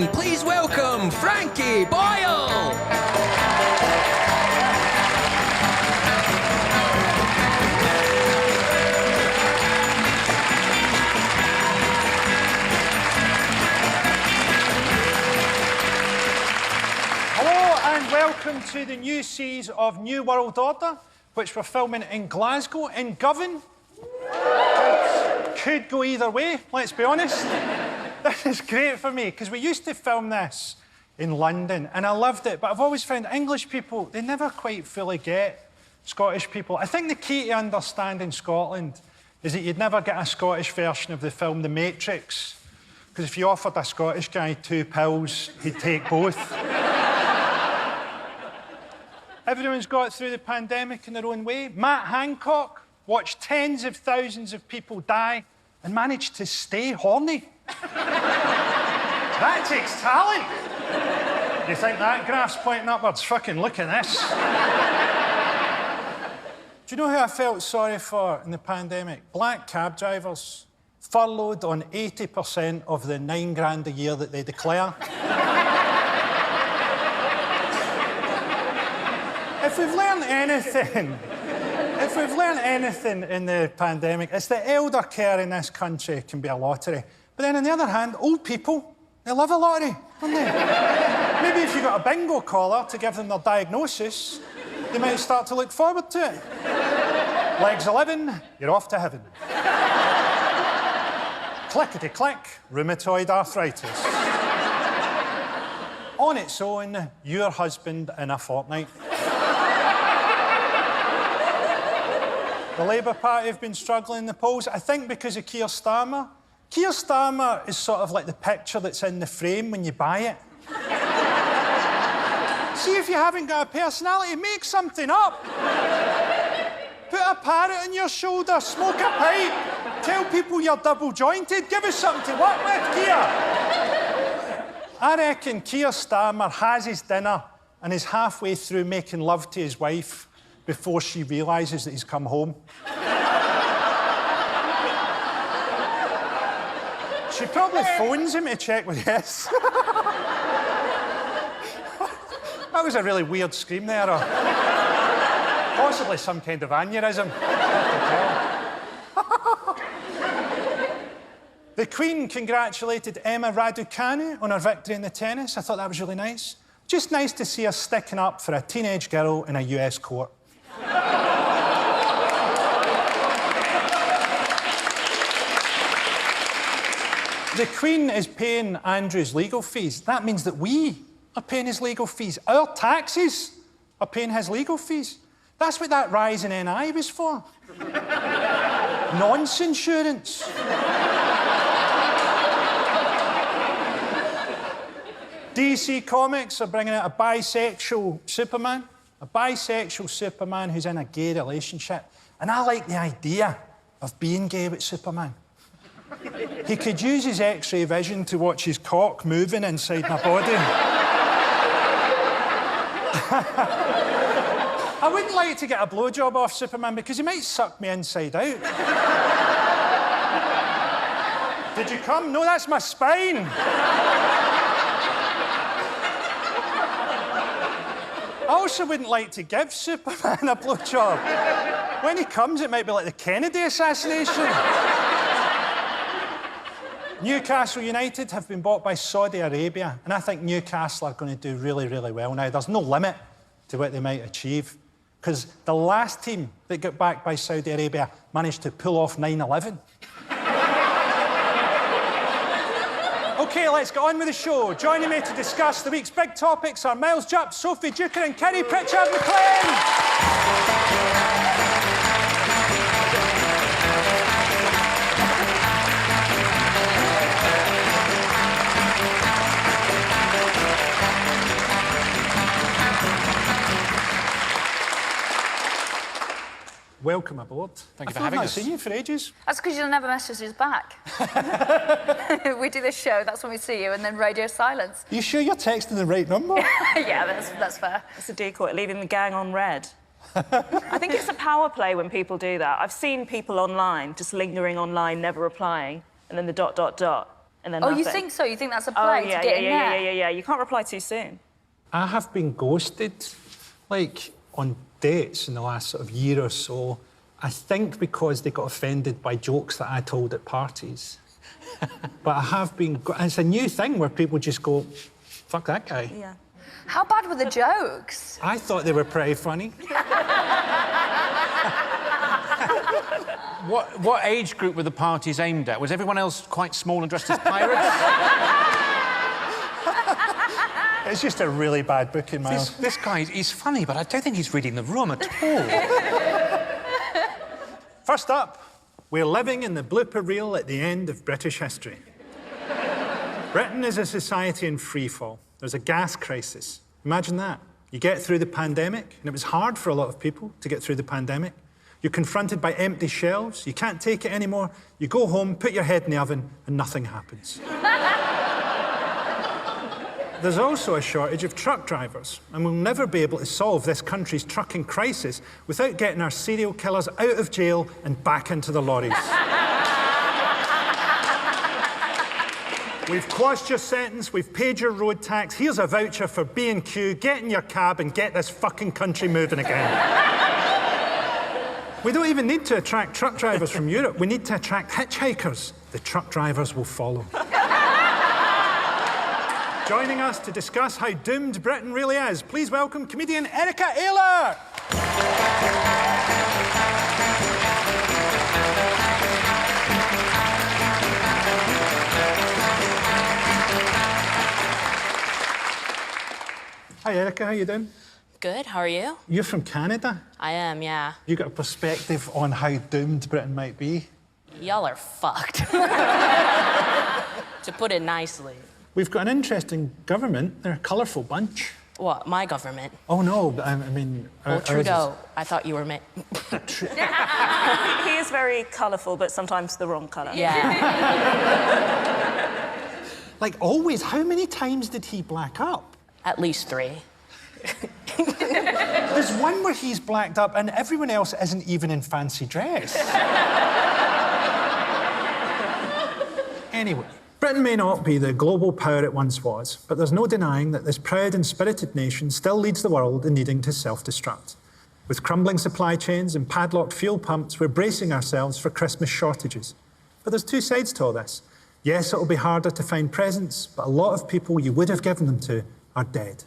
everyone, please welcome Frankie Boyle! Welcome to the new series of New World Order, which we're filming in Glasgow. In Govan. Could go either way, let's be honest. This is great for me, because we used to film this in London, and I loved it, but I've always found English people, they never quite fully get Scottish people. I think the key to understanding Scotland is that you'd never get a Scottish version of the film The Matrix, because if you offered a Scottish guy 2 pills, he'd take both. Everyone's got through the pandemic in their own way. Matt Hancock watched tens of thousands of people die and managed to stay horny. That takes talent. You think that graph's pointing upwards? Fucking look at this. Do you know who I felt sorry for in the pandemic? Black cab drivers, furloughed on 80% of the £9 a year that they declare. If we've learned anything in the pandemic, it's that elder care in this country can be a lottery. But then on the other hand, old people, they love a lottery, don't they? Maybe if you got a bingo caller to give them their diagnosis, they might start to look forward to it. Legs 11, you're off to heaven. Clickety-click, rheumatoid arthritis. On its own, your husband in a fortnight. The Labour Party have been struggling in the polls, I think because of Keir Starmer. Keir Starmer is sort of like the picture that's in the frame when you buy it. See if you haven't got a personality, make something up. Put a parrot on your shoulder, smoke a pipe, tell people you're double-jointed, give us something to work with, Keir. I reckon Keir Starmer has his dinner and is halfway through making love to his wife before she realises that he's come home. She probably phones him to check with yes. That was a really weird scream there, or possibly some kind of aneurysm. The Queen congratulated Emma Raducanu on her victory in the tennis. I thought that was really nice. Just nice to see her sticking up for a teenage girl in a US court. The Queen is paying Andrew's legal fees. That means that we are paying his legal fees. Our taxes are paying his legal fees. That's what that rise in NI was for. Nonce insurance. DC Comics are bringing out a bisexual Superman. A bisexual Superman who's in a gay relationship. And I like the idea of being gay with Superman. He could use his X-ray vision to watch his cock moving inside my body. I wouldn't like to get a blowjob off Superman because he might suck me inside out. Did you come? No, that's my spine. I also wouldn't like to give Superman a blowjob. When he comes, it might be like the Kennedy assassination. Newcastle United have been bought by Saudi Arabia, and I think Newcastle are going to do really, really well now. There's no limit to what they might achieve, because the last team that got backed by Saudi Arabia managed to pull off 9/11. OK, let's get on with the show. Joining me to discuss the week's big topics are Miles Jupp, Sophie Duker and Kerry Pritchard-McLean. Welcome aboard. Thank you for having us. I've not seen you for ages. That's because you'll never message us back. We do this show, that's when we see you, and then radio silence. Are you sure you're texting the right number? Yeah, that's fair. It's a decoy, leaving the gang on red. I think it's a power play when people do that. I've seen people online, just lingering online, never replying, and then the ... and then Oh, nothing. you think so? You think that's a Oh, play yeah, to get in there? yeah. You can't reply too soon. I have been ghosted, like, on dates in the last sort of year or so. I think because they got offended by jokes that I told at parties. But I have been... It's a new thing where people just go, fuck that guy. Yeah. How bad were the jokes? I thought they were pretty funny. What age group were the parties aimed at? Was everyone else quite small and dressed as pirates? It's just a really bad booking, Miles. This guy, he's funny, but I don't think he's reading the room at all. First up, we're living in the blooper reel at the end of British history. Britain is a society in freefall. There's a gas crisis. Imagine that. You get through the pandemic, and it was hard for a lot of people to get through the pandemic. You're confronted by empty shelves. You can't take it anymore. You go home, put your head in the oven, and nothing happens. There's also a shortage of truck drivers, and we'll never be able to solve this country's trucking crisis without getting our serial killers out of jail and back into the lorries. We've quashed your sentence, we've paid your road tax, here's a voucher for B&Q, get in your cab and get this fucking country moving again. We don't even need to attract truck drivers from Europe, we need to attract hitchhikers. The truck drivers will follow. Joining us to discuss how doomed Britain really is, please welcome comedian Erica Ayler. Hi, Erica, how you doing? Good, how are you? You're from Canada. I am, yeah. You got a perspective on how doomed Britain might be? Y'all are fucked. To put it nicely. We've got an interesting government. They're a colourful bunch. What, my government? Oh, no, but I mean... Well, ours is- Trudeau, I thought you were meant... He is very colourful, but sometimes the wrong colour. Yeah. Like, always, how many times did he black up? At least 3. There's one where he's blacked up and everyone else isn't even in fancy dress. Anyway, Britain may not be the global power it once was, but there's no denying that this proud and spirited nation still leads the world in needing to self-destruct. With crumbling supply chains and padlocked fuel pumps, we're bracing ourselves for Christmas shortages. But there's two sides to all this. Yes, it'll be harder to find presents, but a lot of people you would have given them to are dead.